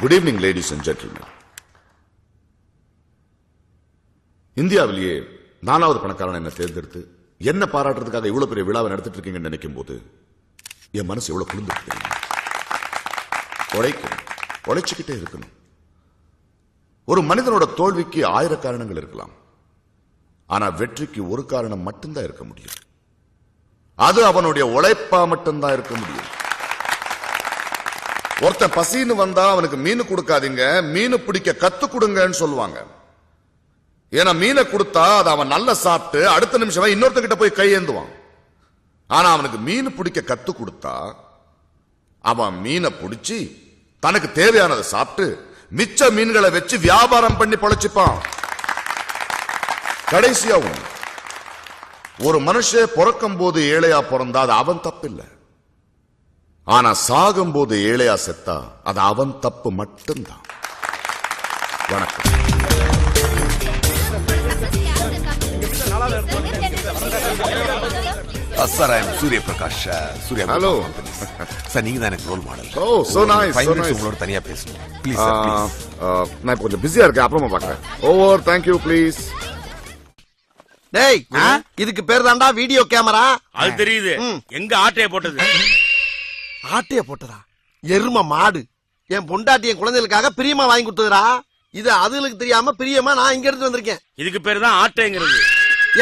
Good evening ladies and gentlemen. இந்தியாவிலேயே 4வது பணக்காரன் என்ன தேர்ந்தெடுத்து என்ன பாராட்டுறதுக்காக இவ்வளவு பெரிய விழாவை நடத்திட்டு இருக்கீங்கன்னு நினைக்கும் போது என் மனசு எவ்வளவு குளிர்ந்து. உழைக்கணும், உழைச்சுக்கிட்டே இருக்கணும். ஒரு மனிதனோட தோல்விக்கு 1000 காரணங்கள் இருக்கலாம். ஆனா வெற்றிக்கு ஒரு காரணம் மட்டும்தான் இருக்க முடியும். அது அவனுடைய உழைப்பா மட்டும்தான் இருக்க முடியும். ஒருத்தன் பசின்னு வந்தா அவனுக்கு மீன் கொடுக்காதீங்க, மீன் பிடிக்க கத்து கொடுங்கன்னு சொல்லுவாங்க. ஏன்னா மீனை கொடுத்தா அதை அவன் நல்லா சாப்பிட்டு அடுத்த நிமிஷம் இன்னொருத்தங்கிட்ட போய் கையேந்துவான். ஆனா அவனுக்கு மீன் பிடிக்க கத்து கொடுத்தா அவன் மீனை பிடிச்சி தனக்கு தேவையானதை சாப்பிட்டு மிச்ச மீன்களை வச்சு வியாபாரம் பண்ணி பொழைச்சிப்பான். கடைசியா ஒரு மனுஷன் பிறக்கும் போது ஏழையா பிறந்தா அது அவன் தப்பு இல்லை. ஆனா சாகும் போது ஏழையா செத்தா அது அவன் தப்பு மட்டும்தான். வணக்கம். சார், ஐ அம் சூரிய பிரகாஷ். சூர்யா. ஹலோ சார், நீங்க தான் எனக்கு ரோல் மாடல். ஓ சோ நைஸ். உங்களோட தனியா பேசணும் ப்ளீஸ் சார், ப்ளீஸ். நான் கொஞ்சம் பிஸியா இருக்கேன், அப்புறமா பார்க்கறேன். ஓவர். Thank you please. டேய், இதுக்கு பேர் தான்டா வீடியோ கேமரா. அது தெரியுது. எங்க ஆட்டைய போட்டது? ஆட்டைய போட்டதா? எரும மாடு. என் பொண்டாட்டி என் குழந்தைகளுக்காக பிரியமா வாங்கி கொடுத்ததுடா. இது அதுகளுக்கு தெரியாம பிரியமா நான் இங்க எடுத்து வந்திருக்கேன். இதுக்கு பேர் தான் ஆட்டைங்கிறது.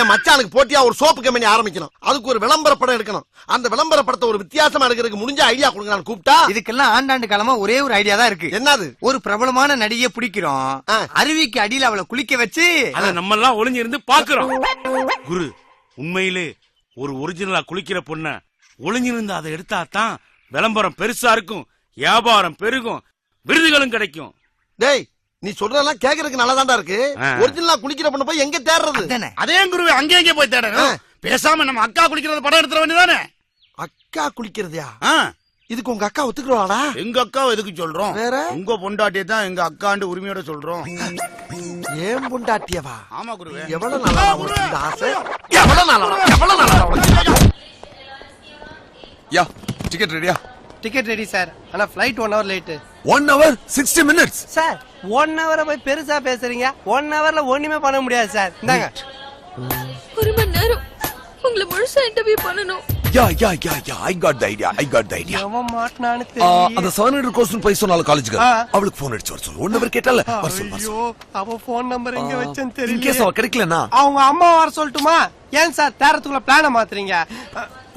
என் மச்சானுக்கு போட்டியா ஒரு சோப்பு கம்பெனி ஆரம்பிக்கணும். அதுக்கு ஒரு விளம்பர படம் எடுக்கணும். அந்த விளம்பர படத்தை ஒரு வித்தியாசமா எடுக்கிறதுக்கு முடிஞ்ச ஐடியா கொடுங்க கூப்பிட்டா. இதுக்கெல்லாம் ஆண்டாண்டு காலமா ஒரே ஒரு ஐடியா தான் இருக்கு. என்னது? ஒரு பிரபலமான நடிகையை பிடிக்கிறோம், அருவிக்கு அடியில அவளை குளிக்க வச்சு அத நம்ம எல்லாம் ஒளிஞ்சிருந்து பாக்குறோம். குரு, உண்மையிலே ஒரு ஒரிஜினலா குளிக்கிற பொண்ண ஒளிஞ்சிருந்து அதை எடுத்தா தான் விளம்பரம் பெருசா இருக்கும், வியாபாரம் பெருகும், விருதுகளும் கிடைக்கும். டேய், நீ சொல்றதெல்லாம் கேக்குறதுக்கு நல்லாதான்டா இருக்கு. ஒரிஜினலா குளிக்கிற பொண்ணு போய் எங்க தேடுறது? அதே குருவே, அங்கே எங்கே போய் தேடணும்? பேசாம நம்ம அக்கா குளிக்கிறது படம் எடுத்துற வேண்டியதானே? அக்கா குளிக்கிறதா? இதுக்கு உங்க அக்கா ஒத்துக்குறாளா? எங்க அக்காவை எதுக்கு சொல்றோம்? வேற உங்க பொண்டாட்டியை தான் எங்க அக்காண்டு உரிமையோட சொல்றோம். ஏன் பொண்டாட்டியவா? ஆமா குருவே. எவ்வளவு நல்லா இந்த ஆசை. எவ்வளவு நல்லா. யா, டிக்கெட் ரெடியா? Ticket ready sir. ஆனா flight 1 hour late. 1 hour 60 minutes. Sir, 1 hour போய் பெருசா பேசுறீங்க. 1 hourல ஒண்ணுமே பண்ண முடியாது சார். இந்தாங்க. 1 மணி நேரம் உங்களை முழுசா இன்டர்வியூ பண்ணனும். யா, I got the idea. அவன் மாட்டனானு தெரியல. அந்த 700 கோர்ஸ் போய் சொன்னால காலேஜ்க்கு அவளுக்கு போன் அடிச்சு வர சொல்லு. 1 hour கேட்டல வர சொல்லு. ஐயோ, அவ போன் நம்பர் எங்க வச்சேன்னு தெரியல. இன்கேஸ் அவ கிடைக்கலனா அவங்க அம்மா வர சொல்லட்டுமா? ஏன் சார் தேரத்துக்குள்ள பிளான மாத்துறீங்க?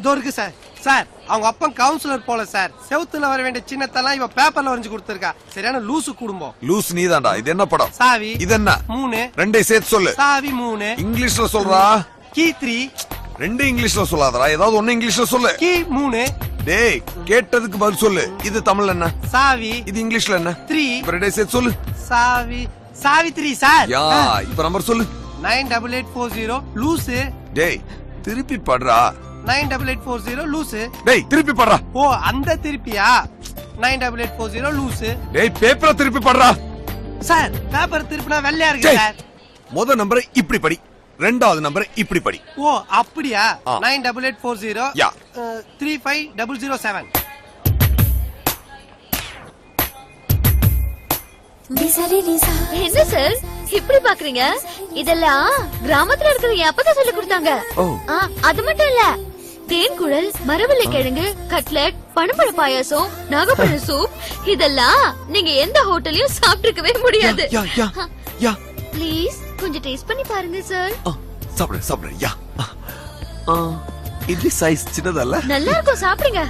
இதோ இருக்கு சார். சார், அவங்க அப்பா கவுன்சிலர் போல சார். செவுத்துல வர வேண்டிய சின்னத்தெல்லாம் இவ பேப்பர்ல வரைஞ்சு கொடுத்திருக்கா. சரியான லூசு குடும்பம். லூஸ் நீதான்டா. இது என்ன படம்? சாவி. இது என்ன? 3. ரெண்டே சேர்த்து சொல்லு. சாவி 3. இங்கிலீஷ்ல சொல்றா. கீ 3. ரெண்டு இங்கிலீஷ்ல சொல்லாதடா, ஏதாவது ஒண்ணு இங்கிலீஷ்ல சொல்லு. கீ 3. டேய், கேட்டதுக்கு பதில் சொல்லு. இது தமிழ்ல என்ன? சாவி. இது இங்கிலீஷ்ல என்ன? 3. இப்ப ரெண்டே சேர்த்து சொல்லு. சாவி. சாவி 3 சார். யா, இப்ப நம்பர் சொல்லு. 98840 லூசு. டேய், திருப்பி படுறா. 98840 லூசு. டேய், திருப்பி படுறா. ஓ, அந்த திருப்பியா? 98840 லூசு. டேய், பேப்பரை திருப்பி படுறா. சார், பேப்பர் திருப்பினா வெள்ளையா இருக்கு சார். முத நம்பரை இப்படி படி, ரெண்டாவது நம்பரை இப்படி படி. ஓ, அப்படியா? 98840 யா. 35007. என்ன சார் இப்படி பாக்குறீங்க? இதெல்லாம் கிராமத்துல இருக்கிற என் அப்பதான் சொல்லி கொடுத்தாங்க. அது மட்டும் இல்ல, தேன்குழல், மரவள்ளி கிழங்கு, கட்லெட், பனம்பழ பாயாசம், நாகப்பழ சூப், இதெல்லாம் நீங்க எந்த ஹோட்டலையும் சாப்பிட்டுருக்கவே முடியாது. ப்ளீஸ் கொஞ்சம் டேஸ்ட் பண்ணி பாருங்க சார். சாப்பிடு. யா. இட்லி சைஸ் சின்னதல்ல? நல்லா இருக்கும், சாப்பிடுங்க.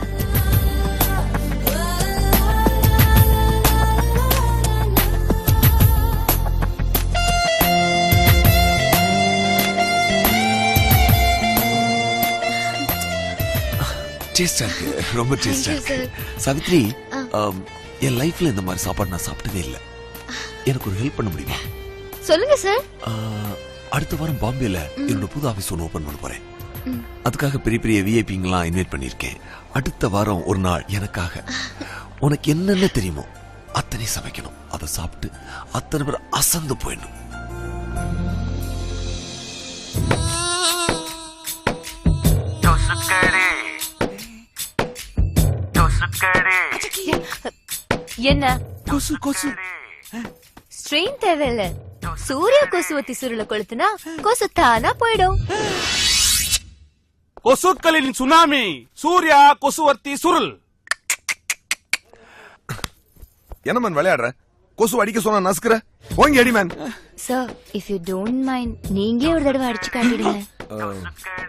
டேஸ்டா இருக்கு, ரொம்ப டேஸ்டா இருக்கு. சாவித்ரி, என் லைஃப்ல இந்த மாதிரி சாப்பாடு நான் சாப்பிட்டதே இல்ல. எனக்கு ஒரு ஹெல்ப் பண்ண முடியுமா? சொல்லுங்க சார். அடுத்த வாரம் பாம்பேல என்னோட புது ஆபீஸ் ஒன்று ஓபன் பண்ண போறேன். அதுக்காக பெரிய பெரிய விஐபிங்கெல்லாம் இன்வைட் பண்ணிருக்கேன். அடுத்த வாரம் ஒரு நாள் எனக்காக உனக்கு என்னென்ன தெரியுமோ அத்தனை சமைக்கணும். அதை சாப்பிட்டு அத்தனை பேர் அசந்து போயிடணும். என்ன கொசு கொசு ஸ்ட்ரெயின் தேவையில்ல. சூர்யா கொசுவத்தி சுருள கொளுத்துனா கொசு தானா போயிடும். கொசுக்களின் சுனாமி சூர்யா கொசுவர்த்தி சுருள். என்ன மேன் விளையாடுற? கொசு அடிக்க சொன்னா நசுக்குற. ஓங்கி அடி man. Sir, if you don't mind, நீங்களே ஒரு தடவை அடிச்சு காட்டிடுங்க.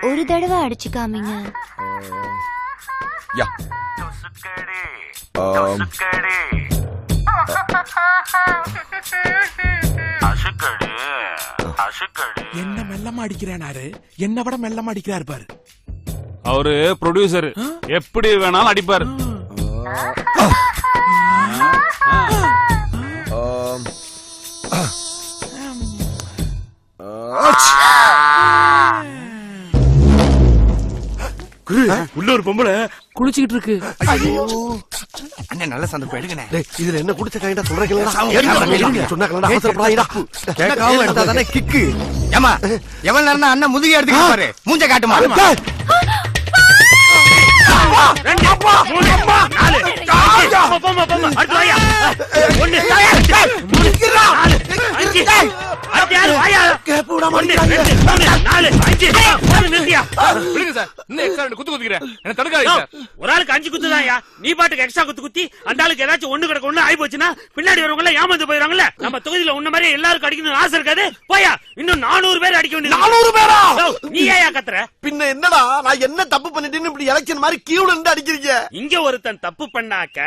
ஒரு தடவை அடிச்சு காமிங்க. யா. என்ன மெல்லமா அடிக்கிறானாரு, என்ன விட மெல்லமா அடிக்கிறாரு பாரு. அவரு ப்ரொடியூசர், எப்படி வேணாலும் அடிப்பாரு. உள்ள ஒரு பொம்பளை குளிச்சுக்கிட்டு இருக்கு. அண்ணன் நல்ல சந்தர்ப்பம் எடுங்கண்ணே. டேய், இதுல என்ன குடிச்ச கைண்டா சொல்றீங்களா? சொன்னாங்களா அவசரப்படாதீடா. கேட்காம எடுத்தா தானே கிக்கு. ஏமா எவ்வளவு நேரம் அண்ணன் முதுகி எடுத்துக்கிட்டு பாரு, மூஞ்ச காட்டுமா. ஒரு ஆளுக்கு 5 குத்து தான். நீ பாட்டுக்கு எக்ஸ்ட்ரா குத்து குத்தி அந்த ஆளுக்கு ஏதாச்சும் ஒண்ணு கிடக்க ஒண்ணு ஆயி போச்சுன்னா பின்னாடி வரவங்க ஏமாந்து போயிடுவாங்கல்ல. நம்ம தொகுதியில உன்ன மாதிரி எல்லாருக்கும் அடிக்கணும்னு ஆசை இருக்காது. போயா, இன்னும் 400 பேர் அடிக்க வேண்டியது. 400 பேரா? நீ ஏன் கத்துற? பின்ன என்னடா, நான் என்ன தப்பு பண்ணிட்டேன்னு இப்படி எலெக்ஷன் மாதிரி கியூல இருந்து அடிக்கிறீங்க? இங்க ஒருத்தன் தப்பு பண்ணாக்க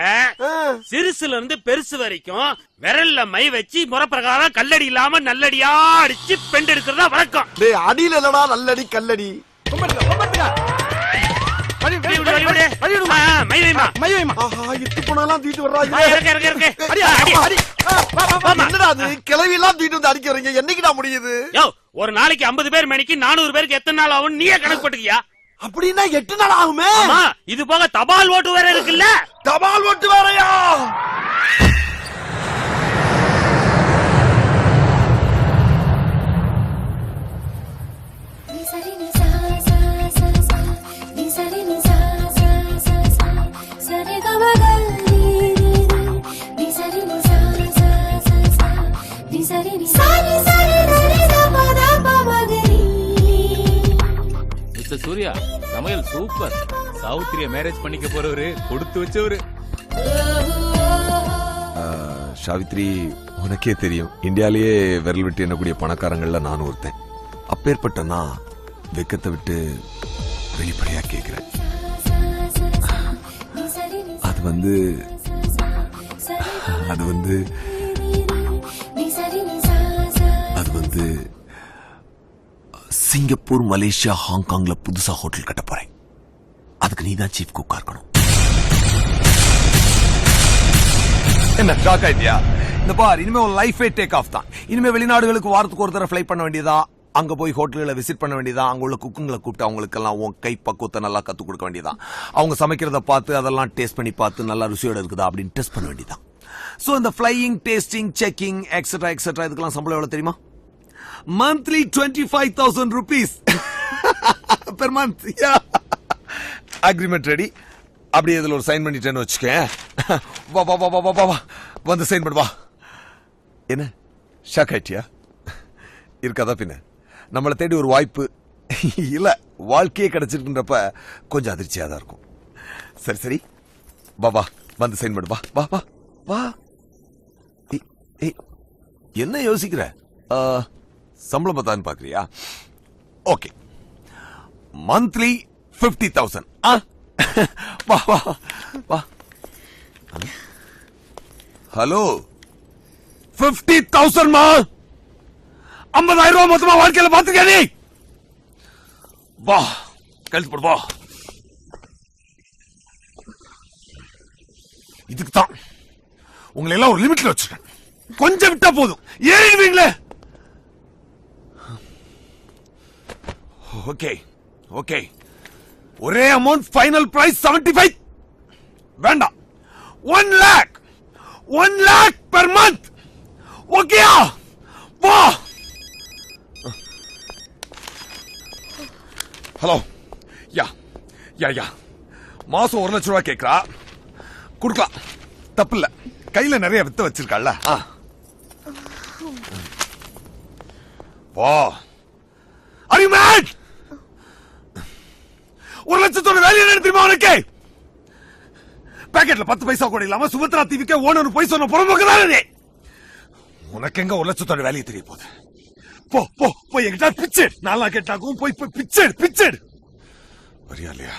சிறுசுல இருந்து பெருசு வரைக்கும் விரல்ல மை வச்சு முறைப்பிரகாரம் கல்லடி இல்லாம நல்லடியா அடிச்சு பெண்ட் எடுக்கிறதா வழக்கம். டேய், அடியில இல்லடா நல்லடி கல்லடி. ஆஹா, இட்டு போனாலாம் தூக்கிட்டு வர்றாங்க. என்னடா அது, கிளவி எல்லாம் தூக்கிட்டு வந்து அடிக்க வரீங்க? என்னைக்குடா முடியுது? ஒரு நாளைக்கு 50 பேர் மணிக்கு 400 பேருக்கு எத்தனை நாள் ஆகும் நீயே கணக்கு போட்டுக்கியா? அப்படின்னா 8 நாள் ஆகுமே. இது போக தபால் ஓட்டு வேற இருக்குல்ல. தபால் ஓட்டு வேறயா? சூர்யா சமையல் சூப்பர். சௌத்ரிய மேரேஜ் பண்ணிக்க போறவரு கொடுத்து வச்சவரு. சாவித்ரி, உனக்கே தெரியும், இந்தியாலேயே விரல் விட்டு எண்ணக்கூடிய பணக்காரங்கள்ல நானும் ஒருத்தன். அப்பேற்பட்ட நான் வெக்கத்தை விட்டு வெளிப்படையா கேக்குறேன். அது வந்து சிங்கப்பூர், மலேசியா, ஹாங்காங்ல புதுசா ஹோட்டல் கட்ட போறேன். அதுக்கு நீதான் சீஃப் குக்கா இருக்கணும். என்ன ஷாக் ஆயிட்டியா? இந்த பார், இனிமே ஒரு லைஃபே டேக் ஆஃப் தான். இனிமே வெளிநாடுகளுக்கு வாரத்துக்கு ஒரு தடவை ஃப்ளை பண்ண வேண்டியதா, அங்க போய் ஹோட்டல்களை விசிட் பண்ண வேண்டியதா, அங்க உள்ள குக்குங்களை கூப்பிட்டு அவங்களுக்கு எல்லாம் உன் கை பக்குவத்தை நல்லா கத்து கொடுக்க வேண்டியதான். அவங்க சமைக்கிறத பார்த்து அதெல்லாம் டேஸ்ட் பண்ணி பார்த்து நல்லா ருசியோட இருக்குதா அப்படின்னு டெஸ்ட் பண்ண வேண்டியதான். சோ இந்த flying, tasting, checking etcetera etcetera இதுக்கெல்லாம் சம்பளம் எவ்வளவு தெரியுமா? Monthly 25,000 rupees per month. Agreement ready. அப்படியே இதுல ஒரு சைன் பண்ணிட்டேன்னு வச்சுக்க. வா வா வா வா வா வா, வந்து சைன் பண்ணு வா. என்ன ஷாக் ஆயிட்டியா? இருக்காதா பின்ன. நம்மளை தேடி ஒரு வாய்ப்பு இல்ல, வாழ்க்கையே கிடைச்சிருக்குன்றப்ப கொஞ்சம் அதிர்ச்சியா தான் இருக்கும். சரி சரி, வா வா, வந்து சைன் பண்ணு வா வா வா வா. என்ன யோசிக்கிற? சம்பளம் பார்த்தான்னு பாக்குறியா? Okay, monthly 50,000. வா வா வா. ஹலோ, 50,000 மா? 50,000 ரூபாய் மொத்தமா வாழ்க்கையில பாத்துக்க நீ. வா, கழுத்து போடு வா. இதுக்கு தான் உங்களை எல்லாம் ஒரு லிமிட்ல வச்சிருக்கேன். கொஞ்சம் விட்டா போதும் ஏறிடுவீங்களே. ஓகே ஓகே, ஒரே அமௌண்ட், ஃபைனல் பிரைஸ் 75. வேண்டாம், 1 lakh per month. ஓகேயா? வா. ஹலோ, யா யா யா, மாசம் 1 லட்சம் ரூபாய் கேட்கறா, கொடுக்கலாம், தப்பு இல்ல. கையில நிறைய வித்து வச்சிருக்காள்ல போ. Are you mad? 1 லட்சத்தோட வேலையை என்ன தெரியுமா உனக்கு? பாக்கெட்ல 10 பைசா கூட இல்லாம சுபத்ரா டிவிக்கு ஓனர் போய் சொன்ன புறம்போக்குதானே. உனக்கு எங்க 1 லட்சத்தோட வேலையை தெரிய போகுது? போ போ போய் என்கிட்ட பிச்சை. நாளா கேட்டாக்கும் போய் போய் பிச்சை. வரியா இல்லையா?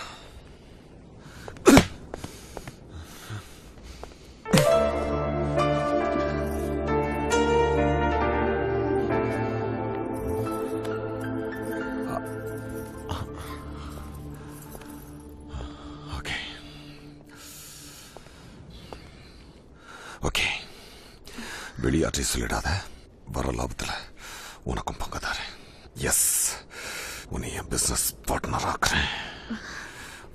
ஓகே, வெளியாற்றி சொல்லிடாத. வர லாபத்துல உனக்கும் பங்கதாரு. எஸ், உன்னை என் பிசினஸ் பார்ட்னர் ஆக்குறேன்.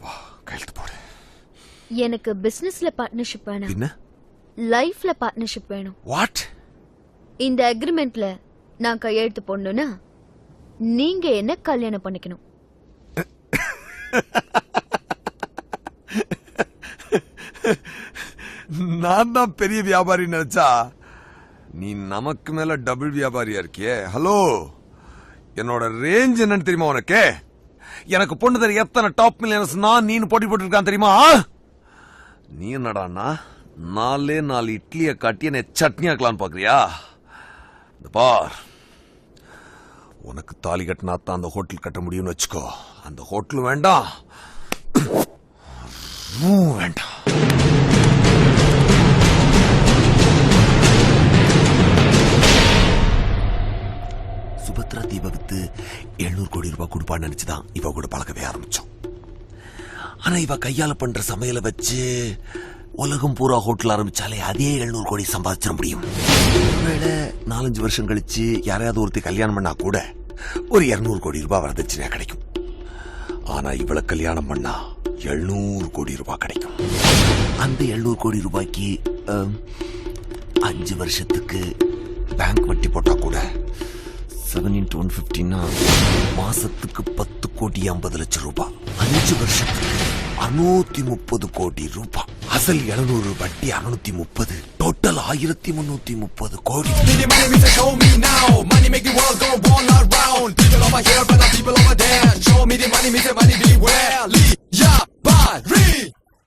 வா, கையெழுத்து போடு. எனக்கு பிசினஸ்ல பார்ட்னர்ஷிப் வேணும், என்ன லைஃப்ல பார்ட்னர்ஷிப் வேணும். வாட்? இந்த அக்ரிமெண்ட்ல நான் கையெழுத்து போடணும்னா நீங்க என்ன கல்யாணம் பண்ணிக்கணும். நான் தான் பெரிய வியாபாரி நினைச்சா நீ நமக்கு மேல டபுள் வியாபாரியா இருக்கியே. ஹலோ, என்னோட ரேஞ்ச் என்னன்னு தெரியுமா உனக்கு? எனக்கு பொண்ணு தெரிய எத்தனை டாப் மில்லியனர்ஸ் நான் நீனு போட்டி போட்டு இருக்கான் தெரியுமா? நீ என்னடான்னா 4 இட்லியை காட்டி என்ன சட்னி ஆக்கலான்னு பாக்குறியா? இந்த பார், உனக்கு தாலி கட்டினா தான் அந்த ஹோட்டல் கட்ட முடியும்னு வச்சுக்கோ. அந்த ஹோட்டலும் வேண்டாம், வேண்டாம். சுபத்ரா தீப வித்து 700 கோடி ரூபாய் கொடுப்பான்னு நினைச்சுதான் இவ கூட பழக்கவே ஆரம்பிச்சோம். ஆனா இவ கையால பண்ற சமையலை வச்சு உலகம் பூரா ஹோட்டல் ஆரம்பிச்சாலே அதே 700 கோடி சம்பாதிச்சிட முடியும். ஒருவேளை 4-5 வருஷம் கழிச்சு யாரையாவது ஒருத்தி கல்யாணம் பண்ணா கூட ஒரு 200 கோடி ரூபாய் வரதட்சணையா கிடைக்கும். ஆனா இவளை கல்யாணம் பண்ணா 700 கோடி ரூபாய் கிடைக்கும். அந்த 700 கோடி ரூபாய்க்கு 5 வருஷத்துக்கு பேங்க் வட்டி போட்டா கூட 7 into 150 மாசத்துக்கு 10 கோடி 50 லட்சம் ரூபாய். 5 வருஷத்துக்கு 630 கோடி ரூபாய். அசல் 700, வட்டி 630, டோட்டல் 1330 கோடி. People over here, show me the money, make the money beware. Yeah, bye,